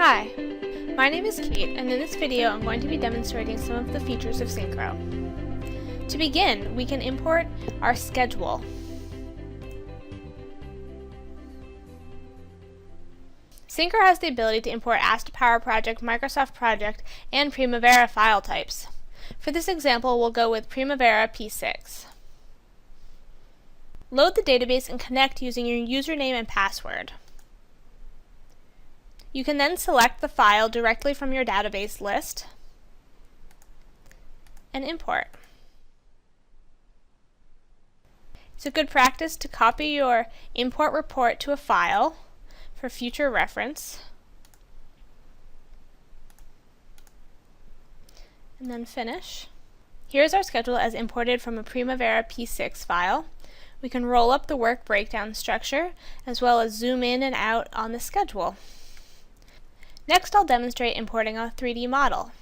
Hi, my name is Kate, and in this video I'm going to be demonstrating some of the features of Synchro. To begin, we can import our schedule. Synchro has the ability to import Power Project, Microsoft Project, and Primavera file types. For this example, we'll go with Primavera P6. Load the database and connect using your username and password. You can then select the file directly from your database list and import. It's a good practice to copy your import report to a file for future reference, and then finish. Here's our schedule as imported from a Primavera P6 file. We can roll up the work breakdown structure as well as zoom in and out on the schedule. Next, I'll demonstrate importing a 3D model.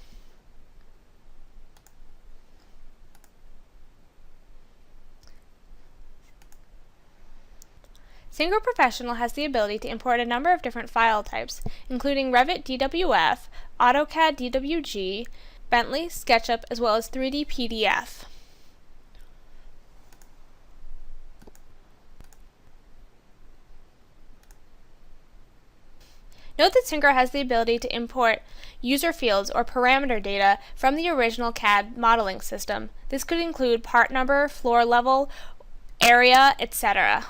Synchro Professional has the ability to import a number of different file types, including Revit DWF, AutoCAD DWG, Bentley, SketchUp, as well as 3D PDF. Note that Synchro has the ability to import user fields or parameter data from the original CAD modeling system. This could include part number, floor level, area, etc.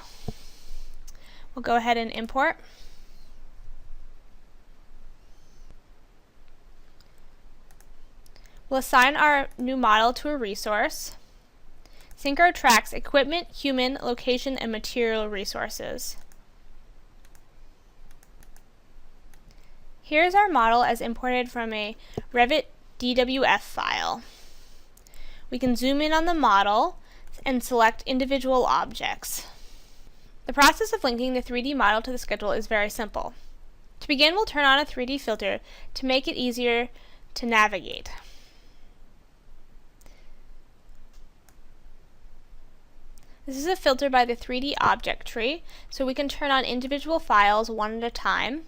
We'll go ahead and import. We'll assign our new model to a resource. Synchro tracks equipment, human, location, and material resources. Here's our model as imported from a Revit DWF file. We can zoom in on the model and select individual objects. The process of linking the 3D model to the schedule is very simple. To begin, we'll turn on a 3D filter to make it easier to navigate. This is a filter by the 3D object tree, so we can turn on individual files one at a time,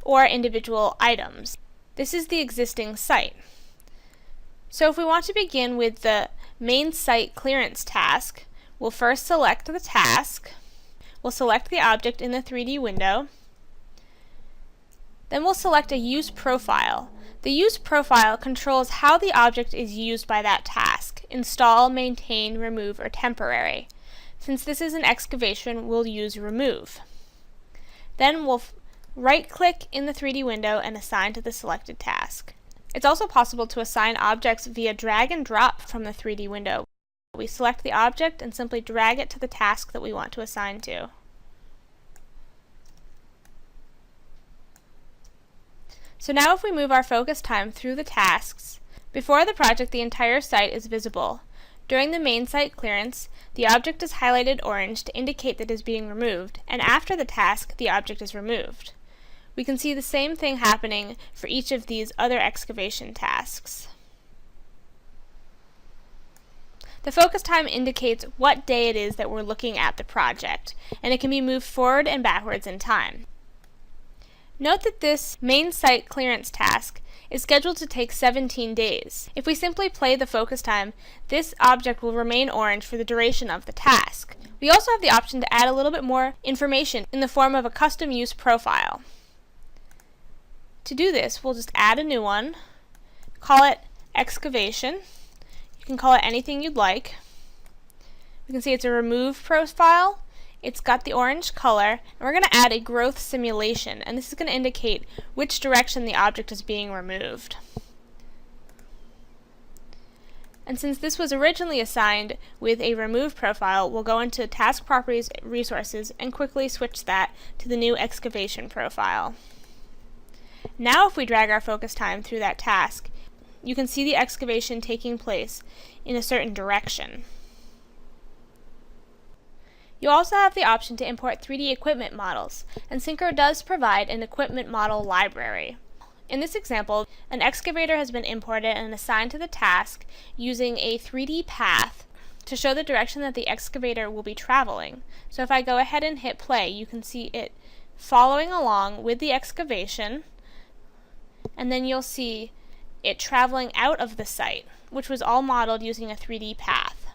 or individual items. This is the existing site. So if we want to begin with the main site clearance task, we'll first select the task, we'll select the object in the 3D window, then we'll select a use profile. The use profile controls how the object is used by that task: install, maintain, remove, or temporary. Since this is an excavation, we'll use remove. Then we'll right-click in the 3D window and assign to the selected task. It's also possible to assign objects via drag and drop from the 3D window. We select the object and simply drag it to the task that we want to assign to. So now if we move our focus time through the tasks, before the project the entire site is visible. During the main site clearance, the object is highlighted orange to indicate that it is being removed, and after the task, the object is removed. We can see the same thing happening for each of these other excavation tasks. The focus time indicates what day it is that we're looking at the project, and it can be moved forward and backwards in time. Note that this main site clearance task is scheduled to take 17 days. If we simply play the focus time, this object will remain orange for the duration of the task. We also have the option to add a little bit more information in the form of a custom use profile. To do this, we'll just add a new one, call it excavation. You can call it anything you'd like. We can see it's a remove profile. It's got the orange color, and we're going to add a growth simulation, and this is going to indicate which direction the object is being removed. And since this was originally assigned with a remove profile, we'll go into Task Properties Resources and quickly switch that to the new excavation profile. Now if we drag our focus time through that task, you can see the excavation taking place in a certain direction. You also have the option to import 3D equipment models, and Synchro does provide an equipment model library. In this example, an excavator has been imported and assigned to the task using a 3D path to show the direction that the excavator will be traveling. So if I go ahead and hit play, you can see it following along with the excavation and then you'll see it traveling out of the site, which was all modeled using a 3D path.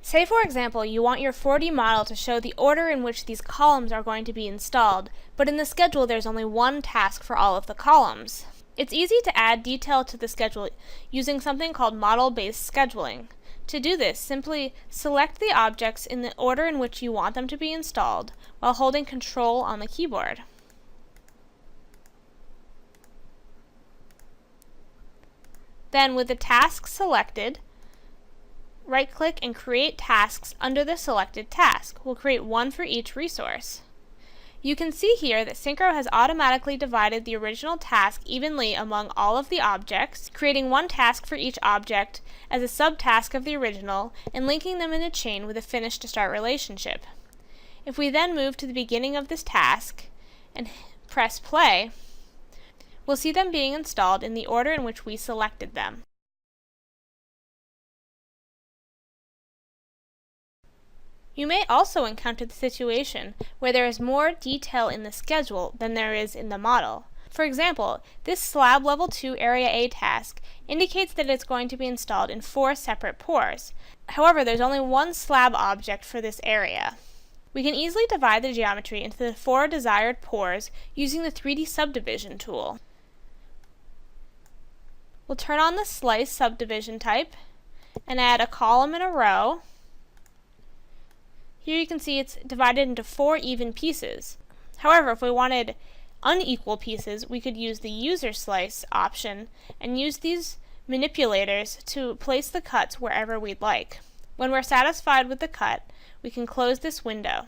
Say, for example, you want your 4D model to show the order in which these columns are going to be installed, but in the schedule there's only one task for all of the columns. It's easy to add detail to the schedule using something called model-based scheduling. To do this, simply select the objects in the order in which you want them to be installed while holding Control on the keyboard. Then, with the task selected, right-click and create tasks under the selected task. We'll create one for each resource. You can see here that Synchro has automatically divided the original task evenly among all of the objects, creating one task for each object as a subtask of the original and linking them in a chain with a finish to start relationship. If we then move to the beginning of this task and press play, we'll see them being installed in the order in which we selected them. You may also encounter the situation where there is more detail in the schedule than there is in the model. For example, this slab level 2 area A task indicates that it's going to be installed in 4 separate pours. However, there's only one slab object for this area. We can easily divide the geometry into the 4 desired pours using the 3D subdivision tool. We'll turn on the slice subdivision type and add a column and a row. Here you can see it's divided into 4 even pieces. However, if we wanted unequal pieces, we could use the user slice option and use these manipulators to place the cuts wherever we'd like. When we're satisfied with the cut, we can close this window.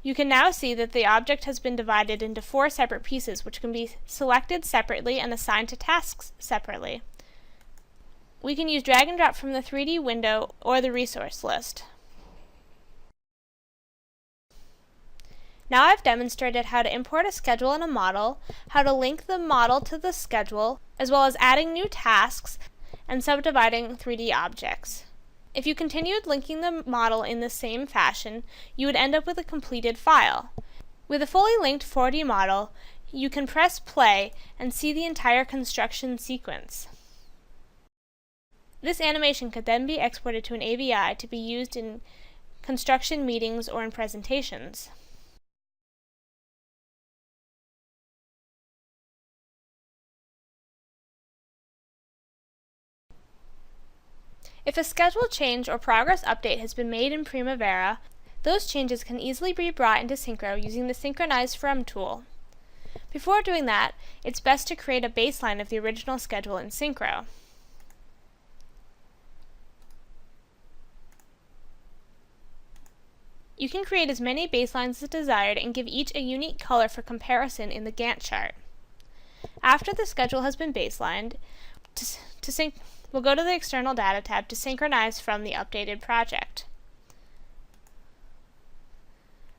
You can now see that the object has been divided into 4 separate pieces, which can be selected separately and assigned to tasks separately. We can use drag and drop from the 3D window or the resource list. Now I've demonstrated how to import a schedule and a model, how to link the model to the schedule, as well as adding new tasks and subdividing 3D objects. If you continued linking the model in the same fashion, you would end up with a completed file. With a fully linked 4D model, you can press play and see the entire construction sequence. This animation could then be exported to an AVI to be used in construction meetings or in presentations. If a schedule change or progress update has been made in Primavera, those changes can easily be brought into Synchro using the Synchronize From tool. Before doing that, it's best to create a baseline of the original schedule in Synchro. You can create as many baselines as desired and give each a unique color for comparison in the Gantt chart. After the schedule has been baselined, we'll go to the External Data tab to synchronize from the updated project.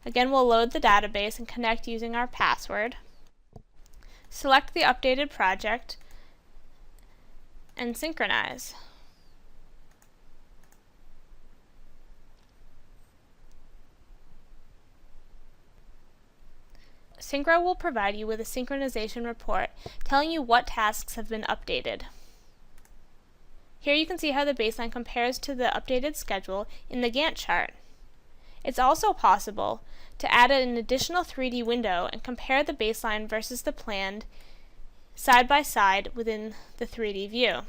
Again, we'll load the database and connect using our password. Select the updated project and synchronize. Synchro will provide you with a synchronization report telling you what tasks have been updated. Here you can see how the baseline compares to the updated schedule in the Gantt chart. It's also possible to add an additional 3D window and compare the baseline versus the planned side by side within the 3D view.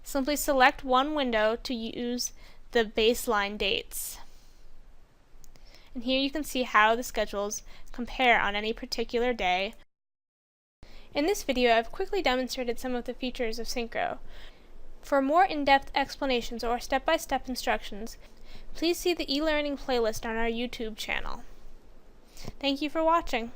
Simply select one window to use the baseline dates. And here you can see how the schedules compare on any particular day. In this video, I've quickly demonstrated some of the features of Synchro. For more in-depth explanations or step-by-step instructions, please see the e-learning playlist on our YouTube channel. Thank you for watching.